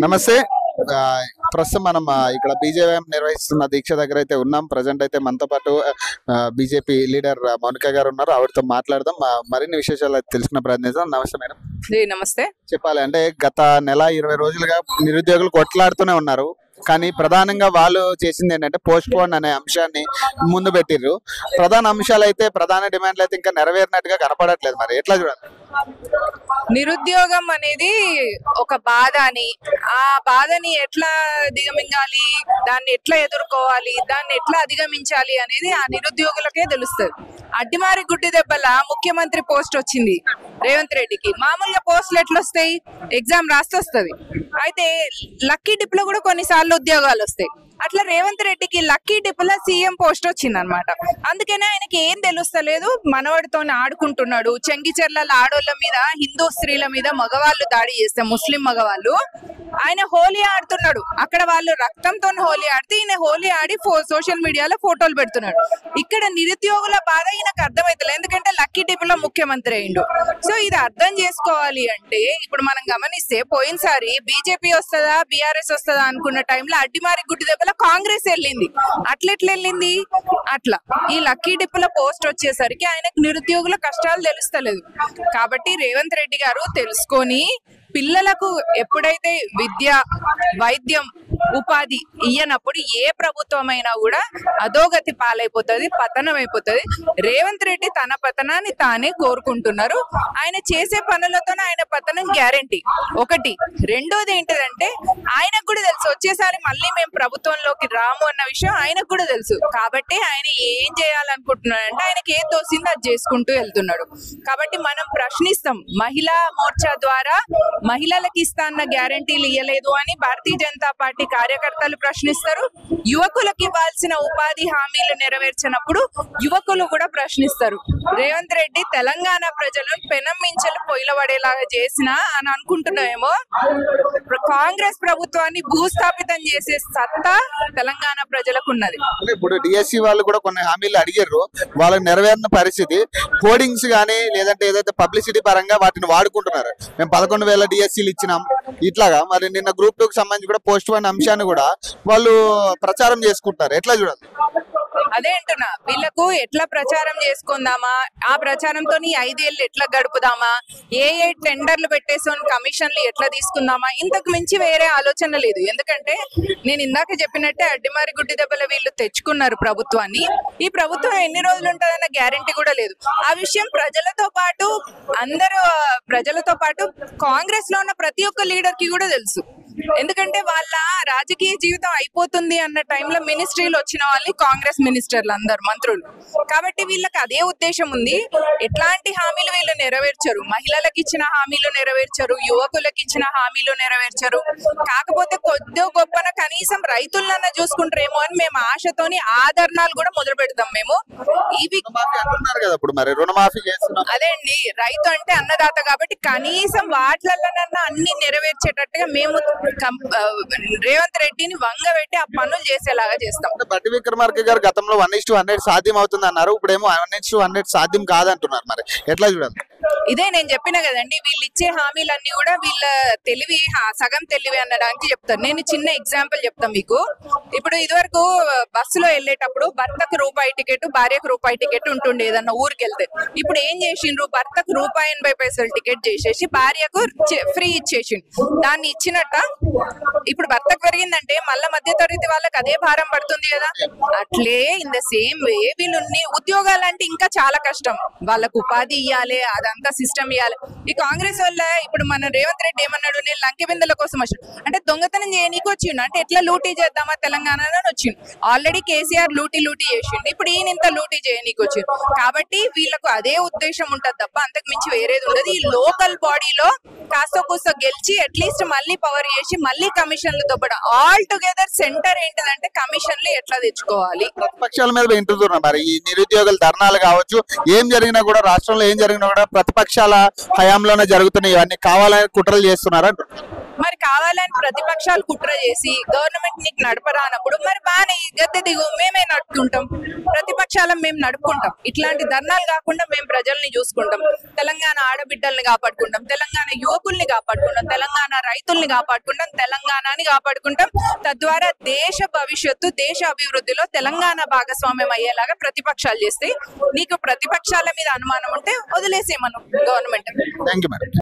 నమస్తే. ప్రస్తుతం మనం ఇక్కడ బీజేపీ నిర్వహిస్తున్న దీక్ష దగ్గర అయితే ఉన్నాం. ప్రజెంట్ అయితే మనతో పాటు బీజేపీ లీడర్ మౌనిక గారు ఉన్నారు. ఆవిడతో మాట్లాడదాం, మరిన్ని విశేషాలు తెలుసుకున్న ప్రయత్నిద్దాం. నమస్తే మేడం. నమస్తే. చెప్పాలి అంటే గత నెల 20 రోజులుగా నిరుద్యోగులు కొట్లాడుతూనే ఉన్నారు. కానీ ప్రధానంగా వాళ్ళు చేసింది ఏంటంటే పోస్ట్ పోన్ అనే అంశాన్ని ముందు పెట్టిర్రు. ప్రధాన అంశాలు అయితే ప్రధాన డిమాండ్లు అయితే ఇంకా నెరవేరినట్టుగా కనపడట్లేదు. మరి ఎట్లా చూడాలి? నిరుద్యోగం అనేది ఒక బాధ అని, ఆ బాధని ఎట్లా అధిగమించాలి, దాన్ని ఎట్లా ఎదుర్కోవాలి, దాన్ని ఎట్లా అధిగమించాలి అనేది ఆ నిరుద్యోగులకే తెలుస్తుంది. అడ్డిమారి గుడ్డి దెబ్బల ముఖ్యమంత్రి పోస్ట్ వచ్చింది రేవంత్ రెడ్డికి. మామూలుగా పోస్టులు ఎట్లా వస్తాయి? ఎగ్జామ్ రాస్తే వస్తుంది. అయితే లక్కీ డిప్ లో కూడా కొన్నిసార్లు ఉద్యోగాలు వస్తాయి. అట్లా రేవంత్ రెడ్డికి లక్కీ డిప్ లో సీఎం పోస్ట్ వచ్చింది అనమాట. అందుకనే ఆయనకి ఏం తెలుస్తలేదు, మనవాడితో ఆడుకుంటున్నాడు. చెంగిచెర్ల ఆడోళ్ళ మీద, హిందూ స్త్రీల మీద మగవాళ్ళు దాడి చేస్తే, ముస్లిం మగవాళ్ళు, ఆయన హోలీ ఆడుతున్నాడు. అక్కడ వాళ్ళు రక్తంతో హోలీ ఆడితే ఈయన హోలీ ఆడి సోషల్ మీడియాలో ఫోటోలు పెడుతున్నాడు. ఇక్కడ నిరుద్యోగుల బాధ ఈయనకు అర్థమైతలేదు, ఎందుకంటే లక్కీ డిప్ లో ముఖ్యమంత్రి అయిండు. సో ఇది అర్థం చేసుకోవాలి అంటే ఇప్పుడు మనం గమనిస్తే పోయినసారి బీజేపీ వస్తుందా బీఆర్ఎస్ వస్తుందా అనుకున్న టైంలో అడ్డిమారి గుడ్డి దెబ్బల కాంగ్రెస్ వెళ్ళింది. అట్లెట్లా వెళ్ళింది? అట్లా ఈ లక్కీ డిప్ లో పోస్ట్ వచ్చేసరికి ఆయనకు నిరుద్యోగుల కష్టాలు తెలుస్తలేదు. కాబట్టి రేవంత్ రెడ్డి గారు తెలుసుకొని పిల్లలకు ఎప్పుడైతే విద్య, వైద్యం, ఉపాధి ఇయ్యనప్పుడు ఏ ప్రభుత్వం అయినా కూడా అధోగతి పాలైపోతుంది, పతనం అయిపోతుంది. రేవంత్ రెడ్డి తన పతనాన్ని తానే కోరుకుంటున్నారు. ఆయన చేసే పనులతోనే ఆయన పతనం గ్యారంటీ. ఒకటి. రెండోది ఏంటిదంటే ఆయనకు కూడా తెలుసు వచ్చేసారి మళ్ళీ మేము ప్రభుత్వంలోకి రాము అన్న విషయం ఆయనకు కూడా తెలుసు. కాబట్టి ఆయన ఏం చేయాలనుకుంటున్నాడంటే ఆయనకి ఏం తోసిందో అది చేసుకుంటూ వెళ్తున్నాడు. కాబట్టి మనం ప్రశ్నిస్తాం. మహిళా మోర్చా ద్వారా మహిళలకు ఇస్తాన్న గ్యారంటీలు ఇవ్వలేదు అని భారతీయ జనతా పార్టీ కార్యకర్తలు ప్రశ్నిస్తారు. యువకులకు ఇవ్వాల్సిన ఉపాధి హామీలు నెరవేర్చినప్పుడు యువకులు కూడా ప్రశ్నిస్తారు. రేవంత్ రెడ్డి తెలంగాణ ప్రజలను పెనం మించలు పొయ్యిలబడేలాగా చేసినా అని అనుకుంటున్నామేమో, కాంగ్రెస్ ప్రభుత్వాన్ని భూస్థాపితం చేసే సత్తా తెలంగాణ ప్రజలకు ఉన్నది. ఇప్పుడు డిఎస్సి వాళ్ళు కూడా కొన్ని హామీలు అడిగారు, వాళ్ళకి నెరవేరిన పరిస్థితి. కోడింగ్స్ కానీ లేదంటే ఏదైతే పబ్లిసిటీ పరంగా వాటిని వాడుకుంటున్నారు. మేము 11,000 డిఎస్సీలు ఇచ్చినాం ఇట్లాగా. మరి నిన్న గ్రూప్ 2 కి సంబంధించి కూడా పోస్ట్ పోన్ అంశాన్ని కూడా వాళ్ళు ప్రచారం చేసుకుంటారు. ఎట్లా చూడాలి? అదే అంటున్నా, వీళ్ళకు ఎట్లా ప్రచారం చేసుకుందామా, ఆ ప్రచారంతో 5 ఏళ్ళు ఎట్లా గడుపుదామా, ఏ టెండర్లు పెట్టేసుకొని కమిషన్లు ఎట్లా తీసుకుందామా, ఇంతకు మించి వేరే ఆలోచన లేదు. ఎందుకంటే నేను ఇందాక చెప్పినట్టే అడ్డిమారి గుడ్డి దెబ్బల వీళ్ళు తెచ్చుకున్నారు ప్రభుత్వాన్ని. ఈ ప్రభుత్వం ఎన్ని రోజులు ఉంటుందన్న గ్యారంటీ కూడా లేదు. ఆ విషయం ప్రజలతో పాటు కాంగ్రెస్ లో ఉన్న ప్రతి ఒక్క లీడర్ కి కూడా తెలుసు. ఎందుకంటే వాళ్ళ రాజకీయ జీవితం అయిపోతుంది అన్న టైంలో మినిస్ట్రీలు వచ్చిన వాళ్ళు కాంగ్రెస్ మినిస్టర్లు, అందరు మంత్రులు. కాబట్టి వీళ్ళకి అదే ఉద్దేశం ఉంది. ఎట్లాంటి హామీలు వీళ్ళు నెరవేర్చరు. మహిళలకు ఇచ్చిన హామీలు నెరవేర్చరు, యువకులకు ఇచ్చిన హామీలు నెరవేర్చరు. కాకపోతే కొద్దో గొప్పన కనీసం రైతులన్నా చూసుకుంటారేమో అని మేము ఆశతోని ఆదరణలు కూడా మొదలు పెడతాం. మేము ఇవి అదే అండి, రైతు అంటే అన్నదాత కాబట్టి కనీసం వాటిలన్నా అన్ని నెరవేర్చేటట్టుగా మేము రేవంత్ రెడ్డిని వంగబెట్టి ఆ పనులు చేసేలాగా చేస్తాం. బట్టి విక్రమార్క గారు గతంలో 1:100 సాధ్యం అవుతుంది అన్నారు, ఇప్పుడేమో 1:100 సాధ్యం కాదంటున్నారు. మరి ఎట్లా చూడాలి? ఇదే నేను చెప్పిన కదండి, వీళ్ళు ఇచ్చే హామీలన్నీ కూడా వీళ్ళ తెలివి, సగం తెలివి అనడానికి చెప్తారు. నేను చిన్న ఎగ్జాంపుల్ చెప్తాను మీకు. ఇప్పుడు ఇదివరకు బస్సులో వెళ్ళేటప్పుడు భర్తకు రూపాయి టికెట్, భార్యకు రూపాయి టికెట్ ఉంటుండే ఏదన్నా ఊరికి వెళ్తే. ఇప్పుడు ఏం చేసిండ్రు, భర్తకు ₹80 టికెట్ చేసేసి భార్యకు ఫ్రీ ఇచ్చేసిండు. దాన్ని ఇచ్చినట్ట ఇప్పుడు భర్తకు పెరిగిందంటే మళ్ళా మధ్య తరగతి వాళ్ళకి అదే భారం పడుతుంది కదా. అట్లే ఇన్ ద సేమ్ వే వీళ్ళు ఉద్యోగాలు అంటే ఇంకా చాలా కష్టం. వాళ్ళకు ఉపాధి ఇవ్వాలి, అదంతా సిస్టమ్ ఇవ్వాలి. ఈ కాంగ్రెస్ వల్ల ఇప్పుడు మన రేవంత్ రెడ్డి ఏమన్నాడు, నేను లంకె బిందెల కోసం వచ్చాను అంటే దొంగతనం చేయనీకి వచ్చిండు. అంటే ఎట్లా లూటీ చేద్దామా తెలంగాణలో వచ్చిండు. ఆల్రెడీ కేసీఆర్ లూటీ చేసిండు, ఇప్పుడు ఈయన ఇంత లూటీ చేయనీకి వచ్చిండు. కాబట్టి వీళ్ళకు అదే ఉద్దేశం ఉంటది తప్ప అంతకు మించి వేరేది ఉండదు. ఈ లోకల్ బాడీలో కాస్త కూస్త గెలిచి అట్లీస్ట్ మళ్ళీ పవర్ చేసి మళ్ళీ కమిషన్లు దొబ్బడం. ఆల్ టుగెదర్ సెంటర్ ఏంటిదంటే కమిషన్లు ఎట్లా తెచ్చుకోవాలి. ప్రతిపక్షాల మీద వింటున్నారు. మరి ఈ నిరుద్యోగుల ధర్నాలు కావచ్చు, ఏం జరిగినా కూడా రాష్ట్రంలో ఏం జరిగినా కూడా ప్రతిపక్షాల హయాంలోనే జరుగుతున్నాయి. ఇవన్నీ కావాలని కుట్రలు చేస్తున్నారా? మరి కావాలని ప్రతిపక్షాలు కుట్ర చేసి గవర్నమెంట్ నీకు నడపరానప్పుడు మరి బానే గద్దె దిగు, మేమే నడుపుకుంటాం, ప్రతిపక్షాలను మేము నడుపుకుంటాం. ఇట్లాంటి ధర్నాలు కాకుండా మేము ప్రజల్ని చూసుకుంటాం, తెలంగాణ ఆడబిడ్డల్ని కాపాడుకుంటాం, తెలంగాణ యువకుల్ని కాపాడుకుంటాం, తెలంగాణ రైతుల్ని కాపాడుకుంటాం, తెలంగాణని కాపాడుకుంటాం. తద్వారా దేశ భవిష్యత్తు, దేశ అభివృద్ధిలో తెలంగాణ భాగస్వామ్యం అయ్యేలాగా ప్రతిపక్షాలు చేస్తే, నీకు ప్రతిపక్షాల మీద అనుమానం ఉంటే వదిలేసేమను గవర్నమెంట్. Thank you madam.